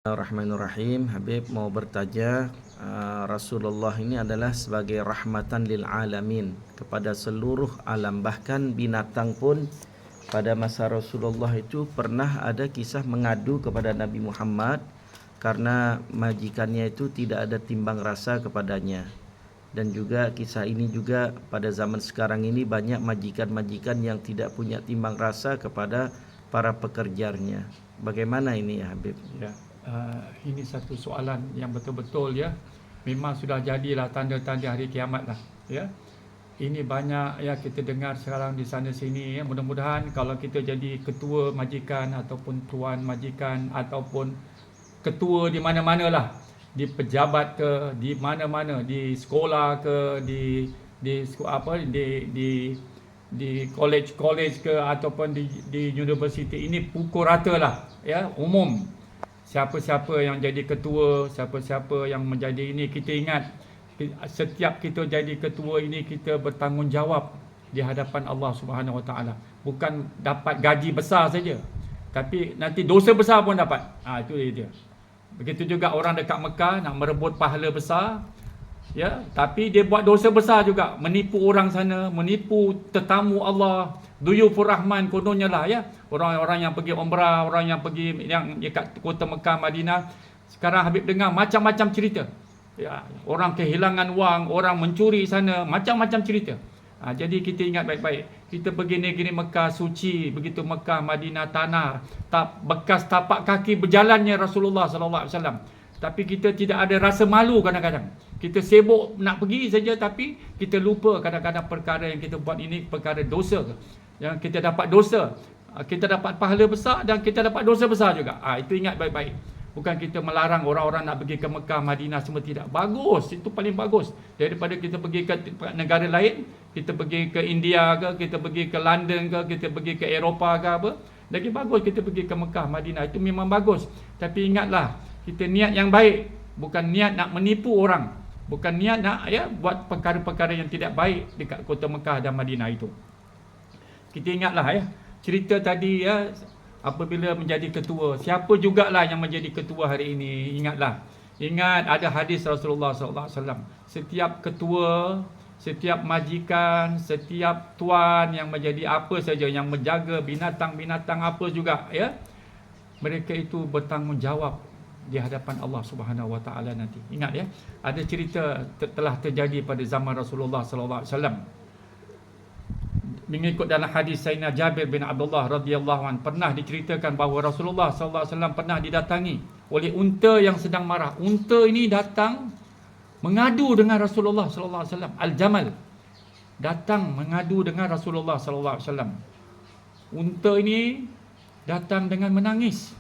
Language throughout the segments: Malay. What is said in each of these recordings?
Bismillahirrahmanirrahim. Habib mau bertanya, Rasulullah ini adalah sebagai rahmatan lil alamin kepada seluruh alam, bahkan binatang pun pada masa Rasulullah itu pernah ada kisah mengadu kepada Nabi Muhammad karena majikannya itu tidak ada timbang rasa kepadanya. Dan juga kisah ini juga pada zaman sekarang ini banyak majikan-majikan yang tidak punya timbang rasa kepada para pekerjanya. Bagaimana ini ya Habib? Ya, ini satu soalan yang betul-betul ya, memang sudah jadilah tanda-tanda hari kiamat lah. Ya, ini banyak ya kita dengar sekarang di sana sini. Ya, mudah-mudahan kalau kita jadi ketua majikan ataupun tuan majikan ataupun ketua di mana-mana lah, di pejabat ke, di mana-mana, di sekolah ke, di college ke ataupun di universiti, ini pukul rata lah ya, umum. Siapa-siapa yang jadi ketua, siapa-siapa yang menjadi ini, kita ingat setiap kita jadi ketua ini kita bertanggungjawab di hadapan Allah Subhanahu Wa Taala. Bukan dapat gaji besar saja, tapi nanti dosa besar pun dapat. Itu dia. Begitu juga orang dekat Mekah nak merebut pahala besar, ya, tapi dia buat dosa besar juga, menipu orang sana, menipu tetamu Allah, duyufur rahman kononnya lah ya, orang-orang yang pergi umrah, orang yang pergi yang dekat kota Mekah, Madinah. Sekarang Habib dengar macam-macam cerita ya, orang kehilangan wang, orang mencuri sana, macam-macam cerita. Jadi kita ingat baik-baik, kita pergi negeri Mekah suci, begitu Mekah, Madinah, tanah bekas tapak kaki berjalannya Rasulullah sallallahu alaihi wasallam. Tapi kita tidak ada rasa malu kadang-kadang. Kita sibuk nak pergi saja, tapi kita lupa kadang-kadang perkara yang kita buat ini perkara dosa. Yang kita dapat dosa, kita dapat pahala besar dan kita dapat dosa besar juga. Itu ingat baik-baik. Bukan kita melarang orang-orang nak pergi ke Mekah, Madinah, semua tidak. Bagus, itu paling bagus. Daripada kita pergi ke negara lain, kita pergi ke India ke, kita pergi ke London ke, kita pergi ke Eropah ke apa. Lagi bagus kita pergi ke Mekah, Madinah, itu memang bagus. Tapi ingatlah, kita niat yang baik, bukan niat nak menipu orang, bukan niat nak buat perkara-perkara yang tidak baik dekat kota Mekah dan Madinah itu. Kita ingatlah cerita tadi apabila menjadi ketua, siapa jugalah yang menjadi ketua hari ini, ingat ada hadis Rasulullah sallallahu alaihi wasallam, setiap ketua, setiap majikan, setiap tuan yang menjadi apa saja, yang menjaga binatang-binatang apa juga mereka itu bertanggungjawab di hadapan Allah Subhanahu Wa Taala nanti. Ingat ada cerita telah terjadi pada zaman Rasulullah sallallahu alaihi wasallam. Mengikut dalam hadis Sayyidina Jabir bin Abdullah radhiyallahu anhu, pernah diceritakan bahawa Rasulullah sallallahu alaihi wasallam pernah didatangi oleh unta yang sedang marah. Unta ini datang mengadu dengan Rasulullah sallallahu alaihi wasallam. Al-Jamal datang mengadu dengan Rasulullah sallallahu alaihi wasallam. Unta ini datang dengan menangis,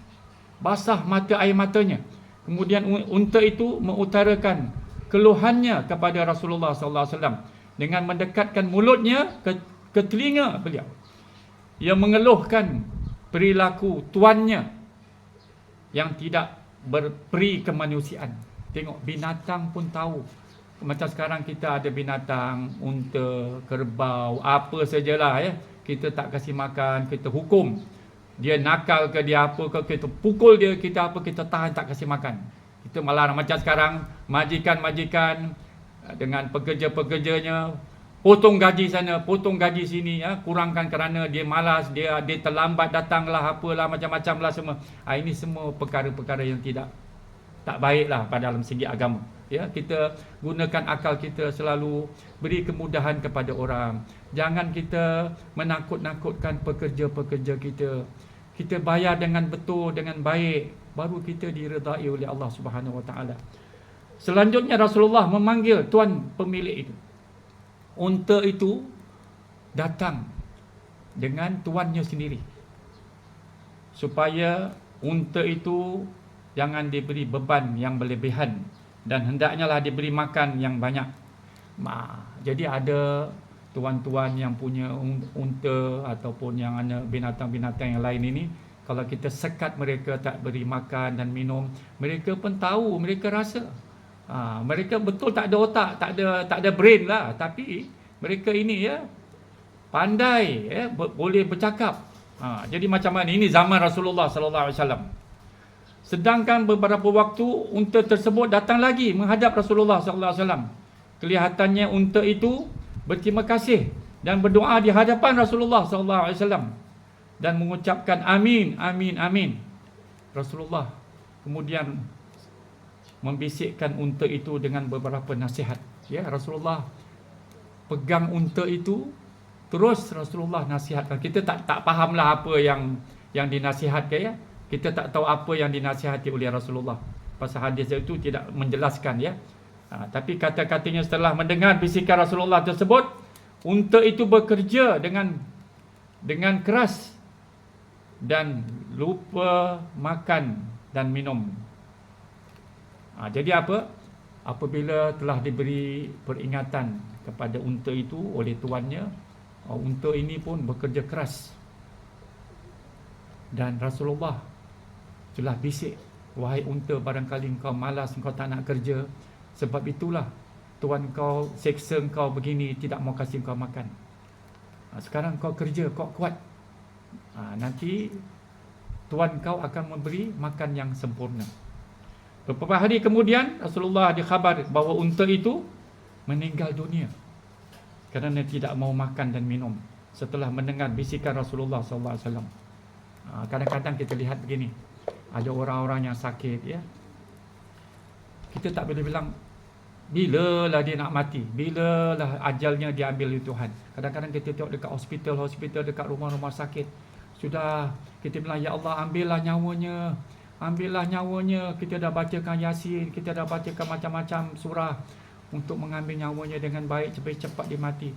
basah mata air matanya. Kemudian unta itu mengutarakan keluhannya kepada Rasulullah sallallahu alaihi wasallam dengan mendekatkan mulutnya ke telinga beliau. Ia mengeluhkan perilaku tuannya yang tidak berperi kemanusiaan. Tengok, binatang pun tahu. Macam sekarang kita ada binatang, unta, kerbau, apa sajalah kita tak kasih makan, kita hukum. Dia nakal ke, dia apa ke, kita pukul dia, kita apa, kita tahan tak kasih makan. Kita malah macam sekarang majikan-majikan dengan pekerja-pekerjanya, potong gaji sana, potong gaji sini, kurangkan kerana dia malas, dia terlambat datanglah, apalah, macam-macam lah semua. Ini semua perkara-perkara yang tak baiklah pada dalam segi agama. Kita gunakan akal kita, selalu beri kemudahan kepada orang. Jangan kita menakut-nakutkan pekerja-pekerja kita. Kita bayar dengan betul, dengan baik, baru kita diredai oleh Allah Subhanahu Wa Taala. Selanjutnya Rasulullah memanggil tuan pemilik itu. Unta itu datang dengan tuannya sendiri, supaya unta itu jangan diberi beban yang berlebihan dan hendaknya lah diberi makan yang banyak. Jadi ada tuan-tuan yang punya unta ataupun yang ada binatang-binatang yang lain ini, kalau kita sekat mereka, tak beri makan dan minum, mereka pun tahu, mereka rasa mereka betul tak ada otak, tak ada brain lah, tapi mereka ini pandai, boleh bercakap. Jadi macam mana ini zaman Rasulullah sallallahu alaihi wasallam. Sedangkan beberapa waktu unta tersebut datang lagi menghadap Rasulullah sallallahu alaihi wasallam. Kelihatannya unta itu berterima kasih dan berdoa di hadapan Rasulullah sallallahu alaihi wasallam dan mengucapkan amin, amin, amin. Rasulullah kemudian membisikkan unta itu dengan beberapa nasihat. Ya, Rasulullah pegang unta itu, terus Rasulullah nasihatkan. Kita tak fahamlah apa yang dinasihatkan, ya. Kita tak tahu apa yang dinasihati oleh Rasulullah. Pasal hadis itu tidak menjelaskan, ya. Tapi kata-katanya setelah mendengar bisikan Rasulullah tersebut, unta itu bekerja dengan keras dan lupa makan dan minum. Jadi apa? Apabila telah diberi peringatan kepada unta itu oleh tuannya, unta ini pun bekerja keras. Dan Rasulullah telah bisik, wahai unta, barangkali engkau malas, engkau tak nak kerja, sebab itulah tuan kau seksa engkau begini, tidak mau kasih engkau makan. Sekarang kau kerja, kau kuat. Nanti tuan kau akan memberi makan yang sempurna. Beberapa hari kemudian Rasulullah dikhabar bahawa unta itu meninggal dunia kerana tidak mau makan dan minum setelah mendengar bisikan Rasulullah sallallahu alaihi wasallam. Kadang-kadang kita lihat begini, ada orang-orang yang sakit, ya. Kita tak boleh bilang bilalah dia nak mati, bilalah ajalnya diambil oleh Tuhan. Kadang-kadang kita tengok dekat hospital, dekat rumah-rumah sakit, sudah kita bilang, ya Allah, ambillah nyawanya, kita dah bacakan Yasin, kita dah bacakan macam-macam surah untuk mengambil nyawanya dengan baik supaya cepat dia mati.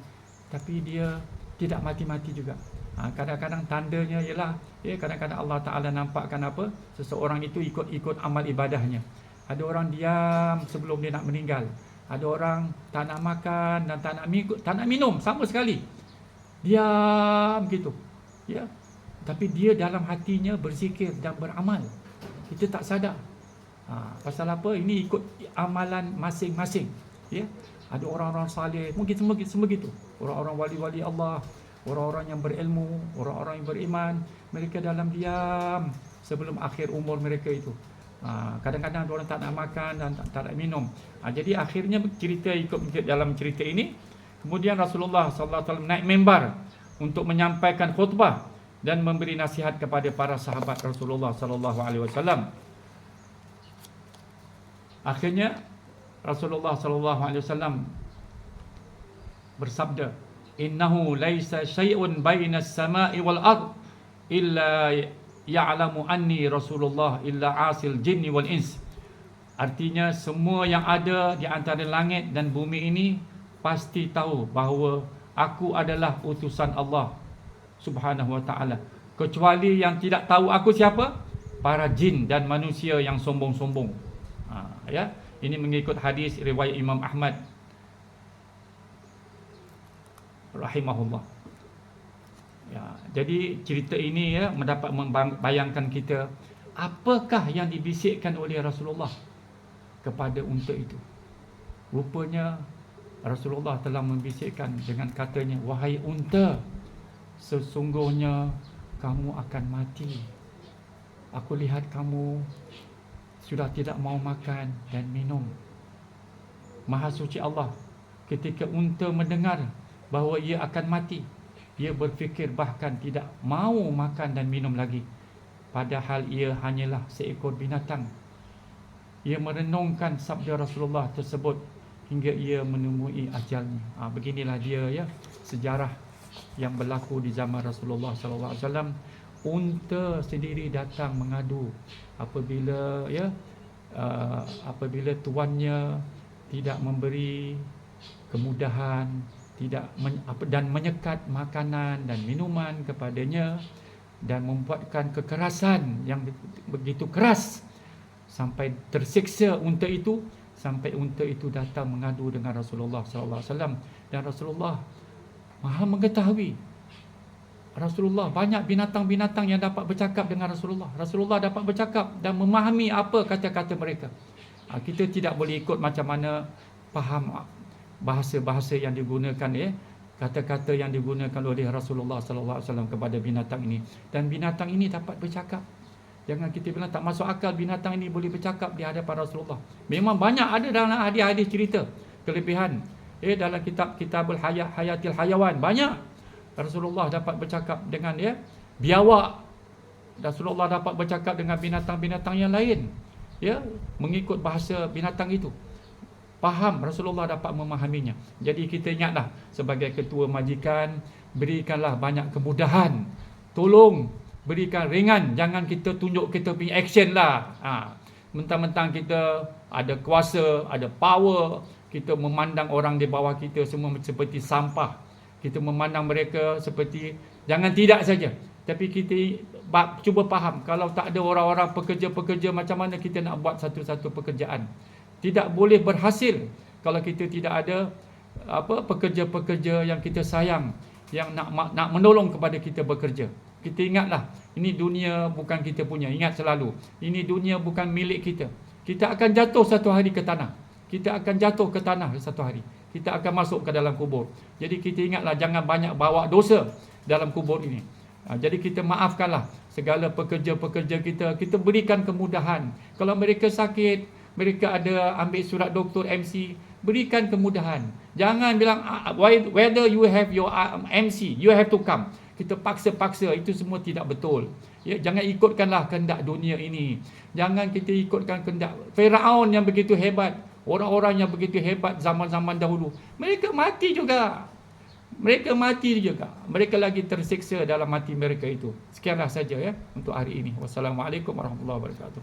Tapi dia tidak mati-mati juga. Kadang-kadang tandanya ialah, kadang-kadang Allah Ta'ala nampakkan apa? Seseorang itu ikut amal ibadahnya. Ada orang diam sebelum dia nak meninggal. Ada orang tak nak makan dan tak nak minum sama sekali. Diam gitu. Ya. Tapi dia dalam hatinya berzikir dan beramal. Kita tak sadar. Pasal apa? Ini ikut amalan masing-masing. Ya. Ada orang-orang saleh, mungkin semua begitu. Orang-orang wali-wali Allah, orang-orang yang berilmu, orang-orang yang beriman, mereka dalam diam sebelum akhir umur mereka itu. Kadang-kadang orang tak nak makan dan tak nak minum. Jadi akhirnya cerita ikut dalam cerita ini. Kemudian Rasulullah sallallahu alaihi wasallam naik mimbar untuk menyampaikan khutbah dan memberi nasihat kepada para sahabat Rasulullah sallallahu alaihi wasallam. Akhirnya Rasulullah sallallahu alaihi wasallam bersabda, "Innahu laisa syai'un bainas sama'i wal ard illa ya'lamu anni Rasulullah illa asil jinni wal ins." Artinya semua yang ada di antara langit dan bumi ini pasti tahu bahawa aku adalah utusan Allah Subhanahu wa ta'ala. Kecuali yang tidak tahu aku siapa? Para jin dan manusia yang sombong-sombong. Ya, ini mengikut hadis riwayat Imam Ahmad rahimahullah. Ya, jadi cerita ini mendapat membayangkan kita apakah yang dibisikkan oleh Rasulullah kepada unta itu. Rupanya Rasulullah telah membisikkan dengan katanya, wahai unta, sesungguhnya kamu akan mati. Aku lihat kamu sudah tidak mau makan dan minum. Maha suci Allah, ketika unta mendengar bahawa ia akan mati, dia berfikir bahkan tidak mau makan dan minum lagi. Padahal ia hanyalah seekor binatang. Ia merenungkan sabda Rasulullah tersebut hingga ia menemui ajalnya. Beginilah dia, sejarah yang berlaku di zaman Rasulullah sallallahu alaihi wasallam. Unta sendiri datang mengadu apabila tuannya tidak memberi kemudahan, dan menyekat makanan dan minuman kepadanya dan membuatkan kekerasan yang begitu keras sampai tersiksa unta itu, sampai unta itu datang mengadu dengan Rasulullah sallallahu alaihi wasallam. Dan Rasulullah Maha mengetahui. Rasulullah banyak binatang-binatang yang dapat bercakap dengan Rasulullah. Rasulullah dapat bercakap dan memahami apa kata-kata mereka. Kita tidak boleh ikut macam mana faham bahasa-bahasa yang digunakan, kata-kata yang digunakan oleh Rasulullah sallallahu alaihi wasallam kepada binatang ini. Dan binatang ini dapat bercakap. Jangan kita bilang tak masuk akal binatang ini boleh bercakap di hadapan Rasulullah. Memang banyak ada dalam hadis-hadis cerita kelebihan. Dalam Kitabul Hayatil Hayawan banyak Rasulullah dapat bercakap dengan biawak. Rasulullah dapat bercakap dengan binatang-binatang yang lain. Mengikut bahasa binatang itu. Faham, Rasulullah dapat memahaminya. Jadi kita ingatlah sebagai ketua majikan, berikanlah banyak kemudahan. Tolong berikan ringan, jangan kita tunjuk kita punya action lah. Mentang-mentang kita ada kuasa, ada power, kita memandang orang di bawah kita semua seperti sampah. Kita memandang mereka seperti, jangan tidak saja. Tapi kita cuba faham, kalau tak ada orang-orang pekerja-pekerja, macam mana kita nak buat satu-satu pekerjaan. Tidak boleh berhasil kalau kita tidak ada pekerja-pekerja yang kita sayang, yang nak menolong kepada kita bekerja. Kita ingatlah, ini dunia bukan kita punya. Ingat selalu, ini dunia bukan milik kita. Kita akan jatuh satu hari ke tanah. Kita akan jatuh ke tanah satu hari. Kita akan masuk ke dalam kubur. Jadi kita ingatlah, jangan banyak bawa dosa dalam kubur ini. Jadi kita maafkanlah segala pekerja-pekerja kita. Kita berikan kemudahan. Kalau mereka sakit, mereka ada ambil surat doktor MC, berikan kemudahan. Jangan bilang whether you have your MC, you have to come. Kita paksa-paksa, itu semua tidak betul. Jangan ikutkanlah kehendak dunia ini. Jangan kita ikutkan kehendak Firaun yang begitu hebat. Orang-orang yang begitu hebat zaman-zaman dahulu, mereka mati juga. Mereka lagi tersiksa dalam mati mereka itu. Sekianlah saja untuk hari ini. Wassalamualaikum warahmatullahi wabarakatuh.